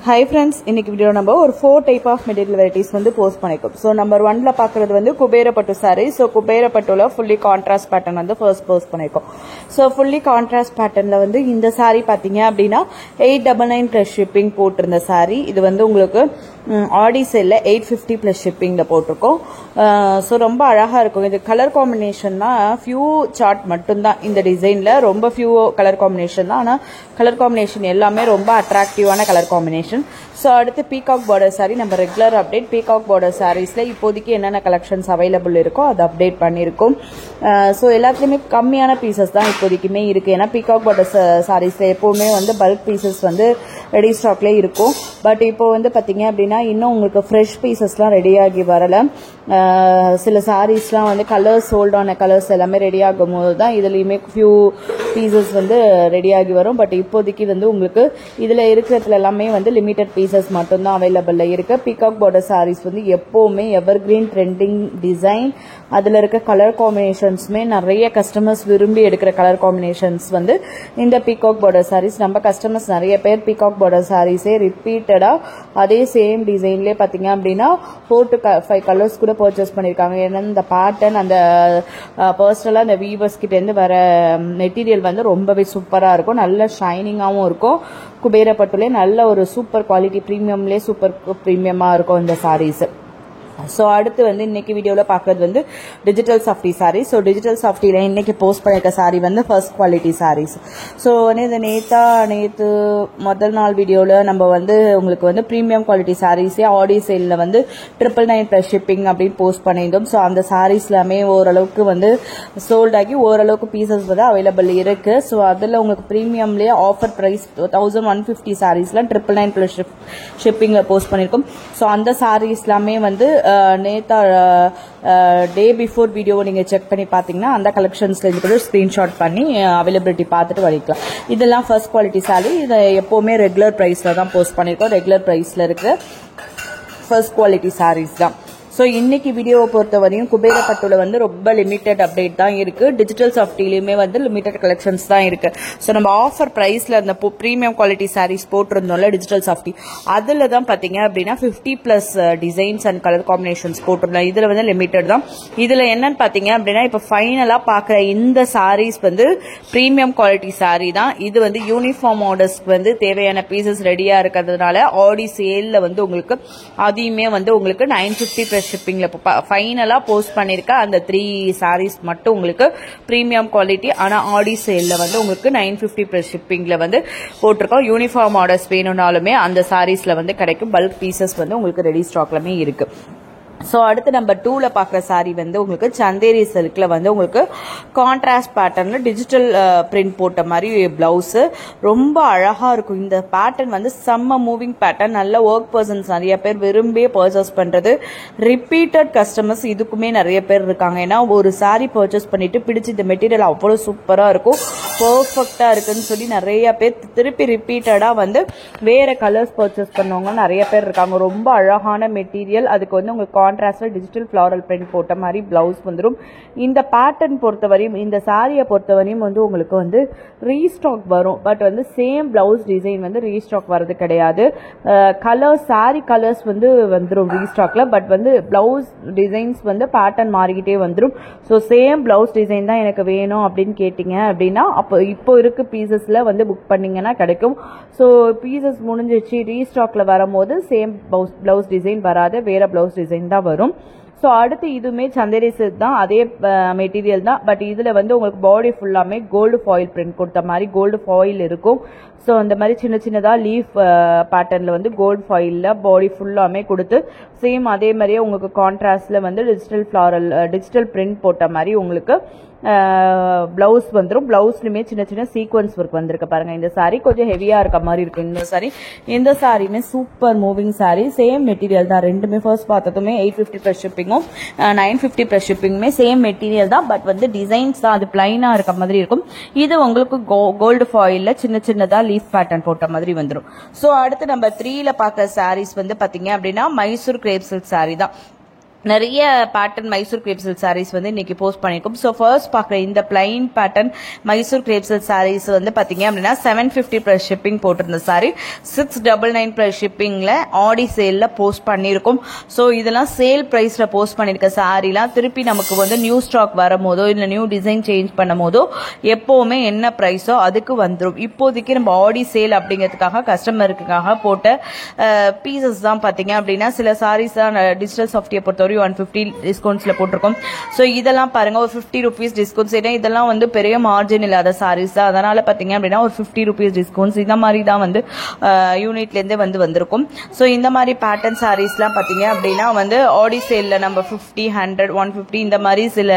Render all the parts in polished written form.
Hi friends, இன்னைக்கு video நம்ம ஒரு 4 டைப் ஆஃப் மெட்டீரியல் வெரைட்டிஸ் வந்து போஸ்ட் பண்ணிருக்கோம். ஸோ நம்பர் 1ல பார்க்குறது வந்து குபேர பட்டு சாரி. ஸோ குபேர பட்டுல ஃபுல்லி கான்ட்ராஸ்ட் பேட்டர்ன் வந்து ஃபர்ஸ்ட் போஸ்ட் பண்ணிருக்கோம். ஸோ ஃபுல்லி கான்ட்ராஸ்ட் பேட்டர்ன்ல வந்து இந்த சாரி பார்த்தீங்க அப்படின்னா 899 ப்ளஸ் ஷிப்பிங் போட்டிருந்த சாரி. இது வந்து உங்களுக்கு ஆடி சேல்ல 850 ப்ளஸ் ஷிப்பிங்ல போட்டிருக்கோம். ஸோ ரொம்ப அழகா இருக்கும். இது கலர் காம்பினேஷன்னா ஃபியூ சார்ட் மட்டும்தான் இந்த டிசைன்ல, ரொம்ப ஃபியூ கலர் காம்பினேஷன் தான். ஆனால் கலர் காம்பினேஷன் எல்லாமே ரொம்ப அட்ராக்டிவான கலர் காம்பினேஷன். ஸோ அடுத்து பீகாக் பார்டர் சாரி, நம்ம ரெகுலர் அப்டேட் பீகாக் பார்டர் சாரீஸ்ல இப்போதைக்கு என்னென்ன கலெக்ஷன்ஸ் அவைலபிள் இருக்கோ அதை அப்டேட் பண்ணியிருக்கோம். ஸோ எல்லாத்துலேயுமே கம்மியான பீசஸ் தான் இப்போதைக்குமே இருக்கு. ஏன்னா பீகாக் பார்டர் சாரீஸ்ல எப்பவுமே வந்து பல்க் பீசஸ் வந்து ரெடி ஸ்டாக்லேயே இருக்கும். பட் இப்போ வந்து பார்த்தீங்க அப்படின்னா இன்னும் உங்களுக்கு ஃப்ரெஷ் பீசஸ்லாம் ரெடியாகி வரல. சில சாரீஸ்லாம் வந்து கலர்ஸ் ஹோல்டான கலர்ஸ் எல்லாமே ரெடி ஆகும் போது தான் இதுலேயுமே ஃபியூ பீசஸ் வந்து ரெடியாகி வரும். பட் இப்போதைக்கு வந்து உங்களுக்கு இதில் இருக்கிறதுல எல்லாமே வந்து லிமிடெட் பீசஸ் மட்டும்தான் அவைலபிளில் இருக்கு. பீகாக் பார்டர் சாரீஸ் வந்து எப்போவுமே எவர் கிரீன் ட்ரெண்டிங் டிசைன், அதில் இருக்க கலர் காம்பினேஷன்ஸுமே நிறைய கஸ்டமர்ஸ் விரும்பி எடுக்கிற கலர் காம்பினேஷன்ஸ் வந்து இந்த பீகாக் பார்டர் சாரீஸ். நம்ம கஸ்டமர்ஸ் நிறைய பேர் பீகாக் பார்டர் சாரீஸே ரிப்பீட்டடாக அதே சேம் டிசைன்லேயே பார்த்தீங்க அப்படின்னா 4 to 5 கலர்ஸ் கூட பர்ச்சேஸ் பண்ணியிருக்காங்க. ஏன்னா இந்த பேட்டர்ன் அந்த பர்சனலாக இந்த வீவர்ஸ் கிட்டேருந்து வர மெட்டீரியல் வந்து ரொம்பவே சூப்பராக இருக்கும், நல்ல ஷைனிங்காகவும் இருக்கும். குபேர பட்டுலே நல்ல ஒரு சூப்பர் குவாலிட்டி ப்ரீமியம்லேயே சூப்பர் ப்ரீமியமாக இருக்கும் இந்த சாரீஸ். ஸோ அடுத்து வந்து இன்னைக்கு வீடியோவில் பார்க்குறது வந்து digital softy sari. So digital சாஃப்டியில் இன்னைக்கு போஸ்ட் பண்ணியிருக்க சாரீ வந்து ஃபர்ஸ்ட் குவாலிட்டி சாரீஸ். ஸோ வந்து இந்த நேற்று முதல் நாள் வீடியோவில் நம்ம வந்து உங்களுக்கு வந்து ப்ரீமியம் குவாலிட்டி சாரீஸே ஆடி சேலில் வந்து 999 ப்ளஸ் ஷிப்பிங் அப்படின்னு போஸ்ட் பண்ணியிருந்தோம். ஸோ அந்த சாரீஸ் எல்லாமே ஓரளவுக்கு வந்து சோல்ட் ஆகி ஓரளவுக்கு பீசஸ் வந்து அவைலபிள் இருக்கு. ஸோ அதில் உங்களுக்கு ப்ரீமியம்லேயே ஆஃபர் ப்ரைஸ் 1150 சாரீஸ்லாம் 999 ப்ளஸ் ஷிப்பிங்கில் போஸ்ட் பண்ணியிருக்கோம். ஸோ அந்த சாரீஸ் எல்லாமே வந்து நேத்தா டே பிஃபோர் வீடியோவை நீங்கள் செக் பண்ணி பார்த்தீங்கன்னா அந்த கலெக்ஷன்ஸ்ல இருந்து ஸ்க்ரீன்ஷாட் பண்ணி அவைலபிலிட்டி பார்த்துட்டு வலிக்கலாம். இதெல்லாம் ஃபர்ஸ்ட் குவாலிட்டி சாரி. இதை எப்போவுமே ரெகுலர் ப்ரைஸில் தான் போஸ்ட் பண்ணியிருக்கோம். ரெகுலர் ப்ரைஸில் இருக்கிற ஃபர்ஸ்ட் குவாலிட்டி சாரீஸ் தான். ஸோ இன்னைக்கு வீடியோவை பொறுத்த வரையும் குபேர பட்டுல வந்து ரொம்ப லிமிடெட் அப்டேட் தான் இருக்கு. டிஜிட்டல் சாஃப்டிலையுமே வந்து லிமிடெட் கலெக்ஷன்ஸ் தான் இருக்கு. ஸோ நம்ம ஆஃபர் பிரைஸ்ல அந்த ப்ரீமியம் குவாலிட்டி சாரீஸ் போட்டிருந்தோம்ல டிஜிட்டல் சாஃப்டி, அதில் தான் பார்த்தீங்க அப்படின்னா 50+ டிசைன்ஸ் அண்ட் கலர் காம்பினேஷன்ஸ் போட்டிருந்தோம். இதில் வந்து லிமிடெட் தான். இதில் என்னன்னு பார்த்தீங்க அப்படின்னா இப்போ ஃபைனலாக பார்க்குற இந்த சாரீஸ் வந்து ப்ரீமியம் குவாலிட்டி சாரீ தான். இது வந்து யூனிஃபார்ம் ஆர்டர்ஸ்க்கு வந்து தேவையான பீசஸ் ரெடியாக இருக்கிறதுனால ஆடி சேலில் வந்து உங்களுக்கு அதையுமே வந்து உங்களுக்கு 950 ஷிப்பிங்ல ஃபைனலா போஸ்ட் பண்ணிருக்க அந்த 3 சாரீஸ் மட்டும் உங்களுக்கு பிரீமியம் குவாலிட்டி. ஆனா ஆடி சேல்ல வந்து உங்களுக்கு 950 பிளஸ் ஷிப்பிங்ல வந்து போட்டிருக்கோம். யூனிஃபார்ம் ஆர்டர்ஸ் வேணும்னாலுமே அந்த சாரீஸ்ல வந்து கிடைக்கும். பல்க் பீசஸ் வந்து உங்களுக்கு ரெடி ஸ்டாக்லமே இருக்கு. ஸோ அடுத்து நம்பர் 2ல பார்க்குற சாரீ வந்து உங்களுக்கு சந்தேரி சில்க்ல வந்து உங்களுக்கு கான்ட்ராஸ்ட் பேட்டர்ன்ல டிஜிட்டல் பிரிண்ட் போட்ட மாதிரி பிளவுஸ் ரொம்ப அழகா இருக்கும். இந்த பேட்டர்ன் வந்து செம்ம மூவிங் பேட்டர்ன், நல்ல ஒர்க் பர்சன்ஸ் நிறைய பேர் விரும்பி பர்ச்சேஸ் பண்றது. ரிப்பீட்டட் கஸ்டமர்ஸ் இதுக்குமே நிறைய பேர் இருக்காங்க. ஏன்னா ஒரு சாரீ பர்ச்சேஸ் பண்ணிட்டு பிடிச்சி இந்த மெட்டீரியல் அவ்வளோ சூப்பரா இருக்கும், பர்ஃபெக்டா இருக்குன்னு சொல்லி நிறைய பேர் திருப்பி ரிப்பீட்டடா வந்து வேற கலர்ஸ் பர்ச்சேஸ் பண்ணவங்க நிறைய பேர் இருக்காங்க. ரொம்ப அழகான மெட்டீரியல். அதுக்கு வந்து உங்களுக்கு கான்ட்ராஸ்ட்ல டிஜிட்டல் ஃபிளாரல் பிரிண்ட் போட்ட மாதிரி பிளவுஸ் வந்துடும். இந்த பேட்டர்ன் பொறுத்தவரையும் இந்த சாரியை பொறுத்தவரையும் வந்து உங்களுக்கு வந்து ரீஸ்டாக் வரும். பட் வந்து சேம் பிளவுஸ் டிசைன் வந்து ரீஸ்டாக் வர்றது கிடையாது. கலர்ஸ் சாரி கலர்ஸ் வந்து வந்துடும் ரீஸ்டாக்ல. பட் வந்து பிளவுஸ் டிசைன்ஸ் வந்து பேட்டர்ன் மாறிக்கிட்டே வந்துடும். ஸோ சேம் பிளவுஸ் டிசைன் தான் எனக்கு வேணும் அப்படின்னு கேட்டீங்க அப்படின்னா அப்போ இப்போ இருக்க பீசஸ்ல வந்து புக் பண்ணீங்கன்னா கிடைக்கும். ஸோ பீசஸ் முடிஞ்சிச்சு ரீஸ்டாக்ல வரும்போது சேம் பிளவுஸ் டிசைன் வராது, வேற பிளவுஸ் டிசைன் தான் வரும். ஸோ அடுத்து இதுவுமே சந்தேரி சில்க் தான், அதே மெட்டீரியல் தான். பட் இதில் வந்து உங்களுக்கு பாடி ஃபுல்லாமே கோல்டு ஃபாயில் பிரிண்ட் கொடுத்த மாதிரி கோல்டு ஃபாயில் இருக்கும். ஸோ அந்த மாதிரி சின்ன சின்னதாக லீஃப் பேட்டர்னில் வந்து கோல்டு ஃபாயிலில் பாடி ஃபுல்லாமே கொடுத்து சேம் அதே மாதிரியே உங்களுக்கு கான்ட்ராஸ்டில் வந்து டிஜிட்டல் பிரிண்ட் போட்ட மாதிரி உங்களுக்கு பிளவுஸ் வந்துடும். பிளவுஸ்லுமே சின்ன சின்ன சீக்வன்ஸ் ஒர்க் வந்திருக்கு பாருங்க. இந்த சாரீ கொஞ்சம் ஹெவியா இருக்க மாதிரி இருக்கும். இந்த சாரியுமே super moving sari. Same material தான். ரெண்டுமே ஃபர்ஸ்ட் பார்த்ததுமே 850 ப்ளஸ் ஷிப்பிங்கும் 950 ப்ளஸ் ஷிப்பிங்குமே சேம் மெட்டீரியல் தான். பட் வந்து டிசைன்ஸ் தான் அது பிளைனா இருக்க மாதிரி இருக்கும். இது உங்களுக்கு கோல்டு ஃபாயில்ல சின்ன சின்னதா லீஃப் பேட்டர்ன் போட்ட மாதிரி வந்துடும். ஸோ அடுத்து நம்ம 3ல பார்க்குற சாரீஸ் வந்து பாத்தீங்க அப்படின்னா மைசூர் கிரேப் சில்க் சாரீ தான். நிறைய pattern Mysore crepe silk saris வந்து இன்னைக்கு போஸ்ட் பண்ணிருக்கோம். ஸோ ஃபர்ஸ்ட் பார்க்குற இந்த plain pattern Mysore crepe silk saris வந்து பார்த்தீங்க அப்படின்னா 750 ப்ளஸ் ஷிப்பிங் போட்டிருந்த சாரி 699 ப்ளஸ் ஷிப்பிங்கில் ஆடி சேலில் போஸ்ட் பண்ணியிருக்கோம். ஸோ இதெல்லாம் சேல் ப்ரைஸில் போஸ்ட் பண்ணியிருக்க சாரீலாம் திருப்பி நமக்கு வந்து நியூ ஸ்டாக் வரும் போதோ இல்லை நியூ டிசைன் சேஞ்ச் பண்ணும் போதோ எப்போவுமே என்ன ப்ரைஸோ அதுக்கு வந்துடும். இப்போதைக்கு நம்ம ஆடி சேல் அப்படிங்கிறதுக்காக கஸ்டமருக்காக போட்ட பீசஸ் தான் பார்த்தீங்க அப்படின்னா சில சாரீஸ் தான் டிஜிட்டல் சாஃப்ட்வேர் பொறுத்தவரை 150 டிஸ்கவுண்ட்ஸ்ல போட்டிருக்கோம். சோ இதெல்லாம் பாருங்க ஒரு 50 rupees டிஸ்கவுண்ட்ஸ். ஏன்னா இதெல்லாம் வந்து பெரிய மார்ஜின் இல்லாத சாரீஸ் தான், அதனால பாத்தீங்க அப்படின்னா ஒரு 50 rupees டிஸ்கவுண்ட்ஸ் இந்த மாதிரி தான் வந்து யூனிட்ல இருந்து வந்திருக்கும். சோ இந்த மாதிரி பேட்டர்ன் சாரீஸ்லாம் பாத்தீங்க அப்படின்னா வந்து ஆடி சேல்ல நம்ம 50, 100, 150 இந்த மாதிரி சில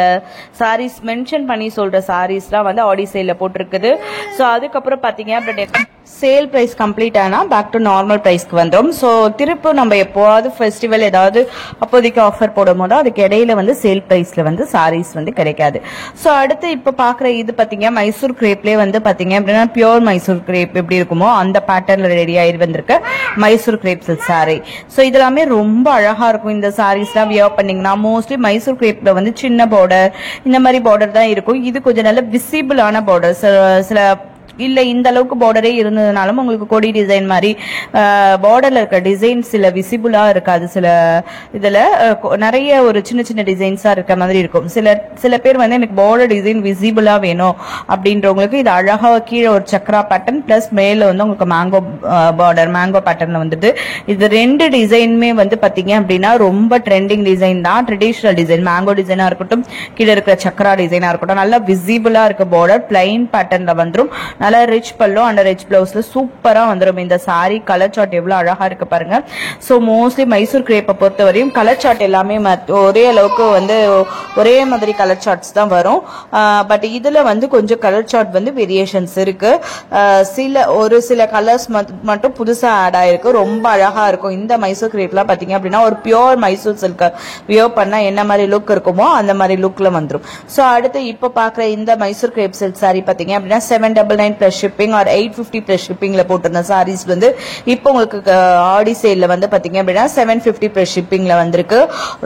சாரீஸ் மென்ஷன் பண்ணி சொல்ற சாரீஸ்லாம் வந்து ஆடி சேல்ல போட்டிருக்குது. சோ அதுக்கப்புறம் பாத்தீங்க அப்படின்னா சேல் பிரைஸ் கம்ப்ளீட் ஆனா பேக் டு நார்மல் பிரைஸ்க்கு வந்துடும். ஸோ திரும்ப நம்ம எப்போவாவது ஃபெஸ்டிவல் ஏதாவது அப்போதைக்கு ஆஃபர் போடும் போது அதுக்கு இடையில வந்து சேல் பிரைஸ்ல வந்து சாரீஸ் வந்து கிடைக்காது. ஸோ அடுத்து இப்போ பாக்குற இது பாத்தீங்க மைசூர் கிரேப்லேயே வந்து பாத்தீங்க அப்படின்னா பியூர் மைசூர் கிரேப் எப்படி இருக்குமோ அந்த பேட்டர்ன்ல ரெடி ஆகி வந்திருக்க Mysore crepe silk sorry. So இதெல்லாமே ரொம்ப அழகா இருக்கும். இந்த சாரீஸ்லாம் வியர் பண்ணீங்கன்னா மோஸ்ட்லி மைசூர் கிரேப்ல வந்து சின்ன பார்டர் இந்த மாதிரி பார்டர் தான் இருக்கும். இது கொஞ்சம் நல்ல விசிபிளான பார்டர். சில இல்ல இந்த அளவுக்கு பார்டரே இருந்ததுனாலும் உங்களுக்கு கொடி டிசைன் மாதிரி பார்டர்ல இருக்க டிசைன் சில விசிபிளா இருக்காது. சில இதுல நிறைய ஒரு சின்ன சின்ன டிசைன்ஸா இருக்க மாதிரி இருக்கும். சில பேர் வந்து எனக்கு பார்டர் டிசைன் விசிபிளா வேணும் அப்படின்றவங்களுக்கு இது அழகா கீழே ஒரு சக்ரா பேட்டர்ன் பிளஸ் மேல வந்து உங்களுக்கு மேங்கோ பார்டர் மேங்கோ பேட்டர்ன்ல வந்துட்டு இது ரெண்டு டிசைனுமே வந்து பாத்தீங்க அப்படின்னா ரொம்ப ட்ரெண்டிங் டிசைன் தான். ட்ரெடிஷனல் டிசைன் மேங்கோ டிசைனா இருக்கட்டும் கீழே இருக்கிற சக்ரா டிசைனா இருக்கட்டும் நல்லா விசிபிளா இருக்க பார்டர் பிளைன் பேட்டர்ன்ல வந்துடும். நல்லா ரிச் பல்லோ அண்ட் ரிச் பிளவுஸ்ல சூப்பரா வந்துடும். இந்த சாரி கலர் சார்ட் எவ்வளவு அழகா இருக்கு பாருங்க. சோ மோஸ்ட்லி மைசூர் கிரேப்பை பொறுத்தவரையும் கலர் சார்ட் எல்லாமே ஒரே அளவுக்கு வந்து ஒரே மாதிரி கலர் சார்ட்ஸ் தான் வரும். பட் இதுல வந்து கொஞ்சம் கலர் சார்ட் வந்து வேரியேஷன்ஸ் இருக்கு. ஒரு சில கலர்ஸ் மட்டும் புதுசா ஆட் ஆயிருக்கு. ரொம்ப அழகா இருக்கும். இந்த மைசூர் கிரேப்லாம் பாத்தீங்க அப்படின்னா ஒரு பியூர் மைசூர் சில்க் வியர் பண்ணா என்ன மாதிரி லுக் இருக்குமோ அந்த மாதிரி லுக்ல வந்துடும். சோ அடுத்து இப்ப பாக்குற இந்த மைசூர் கிரேப் சில்க் சாரி பாத்தீங்க அப்படின்னா 799 பிளஸ் ஷிப்பிங் ஆர் 850 பிளஸ் ஷிப்பிங்ல போட்டிருந்த சாரீஸ் வந்து இப்போ உங்களுக்கு ஆடி சேல்ல வந்து பாத்தீங்க அப்படின்னா 750 பிளஸ் ஷிப்பிங்ல வந்திருக்கு.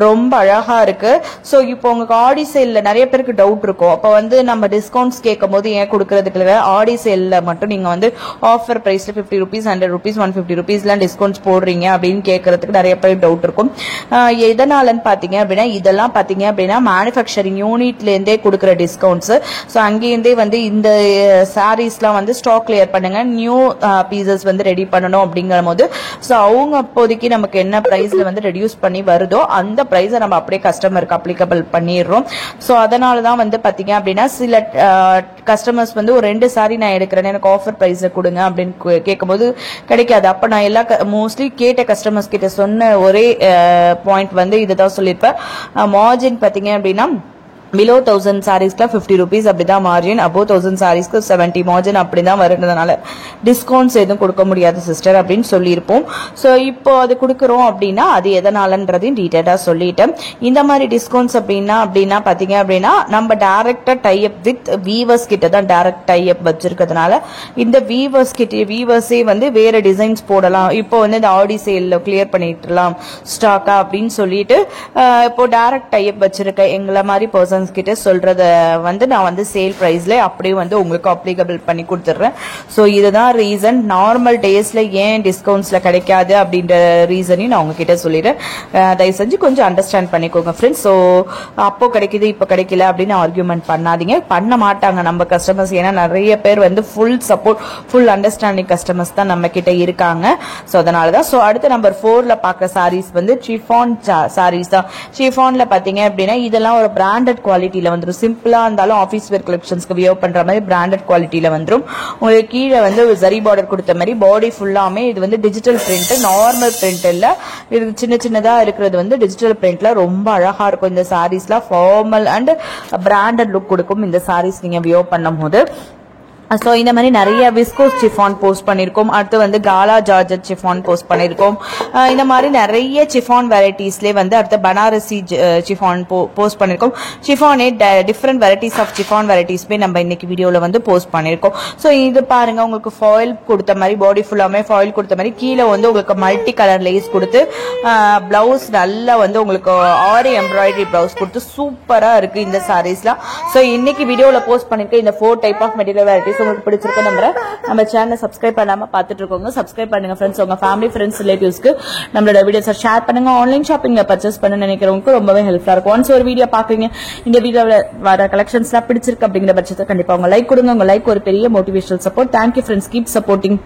ரொம்ப அழகா இருக்கு. சோ இப்போ உங்களுக்கு ஆடி சேல்ல நிறைய பேருக்கு டவுட் இருக்கும். அப்ப வந்து நம்ம டிஸ்கவுண்ட்ஸ் கேட்கும் போது ஏன் கொடுக்கறதுக்கு ஆடி சேல்ல மட்டும் நீங்க வந்து ஆஃபர் பிரைஸ்ல 50 rupees 100 rupees 150 rupees எல்லாம் டிஸ்கவுண்ட்ஸ் போடுறீங்க அப்படின்னு கேட்கறதுக்கு நிறைய பேர் டவுட் இருக்கும். எதனாலன்னு பாத்தீங்க அப்படின்னா இதெல்லாம் பாத்தீங்க அப்படின்னா மேனுஃபேக்சரிங் யூனிட்ல இருந்தே கொடுக்குற டிஸ்கவுண்ட்ஸ். சோ அங்கேருந்தே வந்து இந்த சாரீஸ் வந்து ஸ்டாக் கிளியர் பண்ணுங்க நியூ பீசஸ் வந்து ரெடி பண்ணணும் அப்படிங்கிற போது சோ அவங்க அப்போதைக்கு நமக்கு என்ன பிரைஸ்ல வந்து ரெடியூஸ் பண்ணி வருதோ அந்த பிரைஸை நம்ம அப்படியே கஸ்டமருக்கு அப்ளிகபிள் பண்ணிடுறோம். சோ அதனாலதான் வந்து பாத்தீங்க அப்படின்னா சில கஸ்டமர்ஸ் வந்து ஒரு 2 சாரி நான் எடுக்கிறேன் எனக்கு ஆஃபர் பிரைஸ் கொடுங்க அப்படின்னு கேட்கும்போது கிடைக்காது. அப்ப நான் எல்லா மோஸ்ட்லி கேட்ட கஸ்டமர்ஸ் கிட்ட சொன்ன ஒரே பாயிண்ட் வந்து இதுதான் சொல்லியிருப்பேன். மார்ஜின் பாத்தீங்க அப்படின்னா below 1000 sareesக்கு 50 rupees அப்படிதான் மார்ஜின், above 1000 sareesக்கு 70 மார்ஜின் அப்படிதான் வருதுனால டிஸ்கவுண்ட்ஸ் எதுவும் கொடுக்க முடியாது சிஸ்டர் அப்படின்னு சொல்லியிருப்போம். ஸோ இப்போ அது கொடுக்குறோம் அப்படின்னா அது எதனாலன்றதையும் டீட்டெயிலாக சொல்லிட்டேன். இந்த மாதிரி டிஸ்கவுண்ட்ஸ் அப்படின்னா பாத்தீங்க அப்படின்னா நம்ம டைரக்டா டைப் வித் வீவர்ஸ் கிட்ட தான் டைரக்ட் டைப் வச்சிருக்கிறதுனால இந்த வீவர்ஸே வந்து வேற டிசைன்ஸ் போடலாம். இப்போ வந்து இந்த ஆடி சேல்ல கிளியர் பண்ணிட்டுலாம் ஸ்டாக்கா அப்படின்னு சொல்லிட்டு இப்போ டைரக்ட் டைப் வச்சிருக்க எங்களை மாதிரி பர்சன் கிட்ட சொல்றத வந்து நான் வந்து சேல் பிரைஸ்ல அப்படியே வந்து உங்களுக்கு அப்ளிகபிள் பண்ணி கொடுத்துறேன். சோ இதுதான் ரீசன். நார்மல் டேஸ்ல ஏன் டிஸ்கவுண்ட்ஸ்ல கிடைக்காது அப்படின்ற ரீசனையும் நான் உங்ககிட்ட சொல்லிடுறேன். தயவு செஞ்சு கொஞ்சம் அண்டர்ஸ்டாண்ட் பண்ணிக்கோங்க ஃப்ரெண்ட்ஸ். சோ அப்போ கிடைக்குது இப்போ கிடைக்கல அப்படின்னு ஆர்கியூமெண்ட் பண்ணாதீங்க. பண்ண மாட்டாங்க நம்ம கஸ்டமர்ஸ். ஏன்னா நிறைய பேர் வந்து full support full understanding customers தான் நம்ம கிட்ட இருக்காங்க. சோ அதனாலதான். சோ அடுத்து நம்பர் 4ல பாக்குற சாரீஸ் வந்து சிஃபான் சாரீஸ் தான். சிஃபான்ல பாத்தீங்க அப்படின்னா இதெல்லாம் ஒரு பிராண்டட் குவாலிட்டியில வந்துடும். சிம்பிளா இருந்தாலும் ஆபீஸ் வேர் கலெக்ஷன்ஸ்க்கு வியர் பண்ற மாதிரி பிராண்டட் குவாலிட்டியில வந்துடும். உங்களுக்கு கீழே வந்து ஜரி பார்டர் கொடுத்த மாதிரி பாடி ஃபுல்லாமே இது வந்து டிஜிட்டல் பிரிண்ட், நார்மல் பிரிண்ட் இல்ல. இது சின்ன சின்னதா இருக்கிறது வந்து டிஜிட்டல் பிரிண்ட்ல ரொம்ப அழகா இருக்கும். இந்த சாரீஸ்ல ஃபார்மல் அண்ட் பிராண்டட் லுக் கொடுக்கும் இந்த சாரீஸ் நீங்க வியர் பண்ணும் போது. ஸோ இந்த மாதிரி நிறைய விஸ்கோஸ் சிஃபான் போஸ்ட் பண்ணியிருக்கோம். அடுத்து வந்து காலா ஜார்ஜட் சிஃபான் போஸ்ட் பண்ணியிருக்கோம். இந்த மாதிரி நிறைய சிஃபான் வெரைட்டிஸ்லேயே வந்து அடுத்து பனாரசி சிஃபான் போஸ்ட் பண்ணியிருக்கோம். சிஃபானே டிஃப்ரெண்ட் வெரைட்டிஸ் ஆஃப் சிஃபான் வெரைட்டிஸ்மே நம்ம இன்னைக்கு வீடியோவில் வந்து போஸ்ட் பண்ணியிருக்கோம். ஸோ இது பாருங்க, உங்களுக்கு ஃபாயில் கொடுத்த மாதிரி பாடி ஃபுல்லாமே ஃபாயில் கொடுத்த மாதிரி கீழே வந்து உங்களுக்கு மல்டி கலர் லேஸ் கொடுத்து பிளவுஸ் நல்லா வந்து உங்களுக்கு ஆரி எம்ப்ராய்டரி பிளவுஸ் கொடுத்து சூப்பராக இருக்கு இந்த சாரீஸ்லாம். ஸோ இன்னைக்கு வீடியோவில் போஸ்ட் பண்ணியிருக்க இந்த 4 டைப் ஆஃப் மெட்டீரியல் வெரைட்டிஸ் உங்களுக்கு பிடிச்சிருக்க நம்ம சேனலை சப்ஸ்கிரைப் பண்ணாம பார்த்துட்டு இருக்கோங்க. சப்ஸ்கிரைப் பண்ணுங்க ஃப்ரெண்ட்ஸ், உங்க ஃபேமிலி ஃப்ரெண்ட்ஸ் ரிலேட்டிவ்ஸ்க்கு நம்மளோட வீடியோஸை ஷேர் பண்ணுங்க. ஆன்லைன் ஷாப்பிங்ல பர்ச்சேஸ் பண்ண நினைக்கிறவங்களுக்கு ரொம்பவே ஹெல்ப்ஃபுல்லா இருக்கும். ஒன்ஸ் ஒரு வீடியோ பாக்குறீங்க, இந்த வீடியோவில் வர கலெக்ஷன்ஸ்லாம் பிடிச்சிருக்கு அப்படிங்கிற பட்சத்தை கண்டிப்பா உங்க லைக் கொடுங்க. உங்க லைக் ஒரு பெரிய motivational support. Thank you friends, keep supporting.